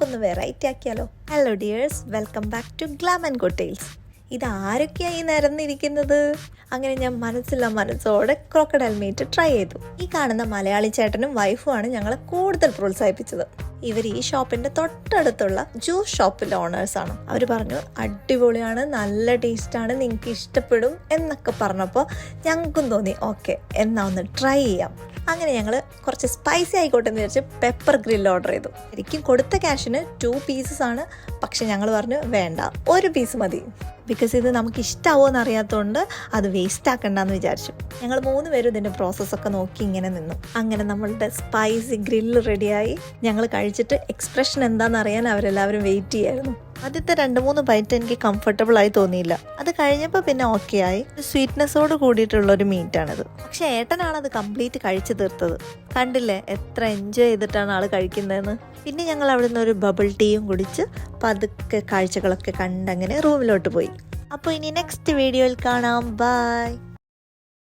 നമുക്കൊന്ന് വെറൈറ്റി ആക്കിയാലോ. Hello dears, welcome back to glam and cocktails. ഇതാരൊക്കെയായി നിരന്നിരിക്കുന്നത്? അങ്ങനെ ഞാൻ മനസ്സോടെ ക്രോക്കഡൈൽ മീറ്റ് ട്രൈ ചെയ്തു. ഈ കാണുന്ന മലയാളി ചേട്ടനും വൈഫുമാണ് ഞങ്ങളെ കൂടുതൽ പ്രോത്സാഹിപ്പിച്ചത്. ഇവർ ഈ ഷോപ്പിന്റെ തൊട്ടടുത്തുള്ള ജ്യൂസ് ഷോപ്പിലെ ഓണേഴ്സാണ്. അവർ പറഞ്ഞു അടിപൊളിയാണ്, നല്ല ടേസ്റ്റാണ്, നിങ്ങൾക്ക് ഇഷ്ടപ്പെടും എന്നൊക്കെ പറഞ്ഞപ്പോൾ ഞങ്ങൾക്കും തോന്നി ഓക്കെ എന്നാ ഒന്ന് ട്രൈ ചെയ്യാം. അങ്ങനെ ഞങ്ങൾ കുറച്ച് സ്പൈസി ആയിക്കോട്ടെ എന്ന് വിചാരിച്ച് പെപ്പർ ഗ്രിൽ ഓർഡർ ചെയ്തു. ശരിക്കും കൊടുത്ത ക്യാഷിന് 2 പീസസ് ആണ്, പക്ഷെ ഞങ്ങൾ പറഞ്ഞു വേണ്ട, 1 പീസ് മതി. ബിക്കോസ് ഇത് നമുക്ക് ഇഷ്ടമാവോ എന്നറിയാത്തതുകൊണ്ട് അത് വേസ്റ്റ് ആക്കണ്ടെന്ന് വിചാരിച്ചു. ഞങ്ങൾ 3 പേരും ഇതിൻ്റെ പ്രോസസ്സൊക്കെ നോക്കി ഇങ്ങനെ നിന്നു. അങ്ങനെ നമ്മളുടെ സ്പൈസി ഗ്രില്ല് റെഡിയായി. ഞങ്ങൾ കഴിച്ചിട്ട് എക്സ്പ്രഷൻ എന്താണെന്ന് അറിയാൻ അവരെല്ലാവരും വെയിറ്റ് ചെയ്യായിരുന്നു. ആദ്യത്തെ 2-3 ബൈറ്റ് എനിക്ക് കംഫർട്ടബിൾ ആയി തോന്നിയില്ല. അത് കഴിഞ്ഞപ്പോൾ പിന്നെ ഓക്കെ ആയി. സ്വീറ്റ്നെസ്സോട് കൂടിയിട്ടുള്ളൊരു മീറ്റാണിത്. പക്ഷെ ഏട്ടനാണ് അത് കംപ്ലീറ്റ് കഴിച്ചു തീർത്തത്. കണ്ടില്ലേ എത്ര എൻജോയ് ചെയ്തിട്ടാണ് ആൾ കഴിക്കുന്നതെന്ന്. പിന്നെ ഞങ്ങൾ അവിടെ നിന്ന് ഒരു ബബിൾ ടീയും കുടിച്ച് പതുക്കെ കാഴ്ചകളൊക്കെ കണ്ടങ്ങനെ റൂമിലോട്ട് പോയി. അപ്പോൾ ഇനി നെക്സ്റ്റ് വീഡിയോയിൽ കാണാം. ബൈ.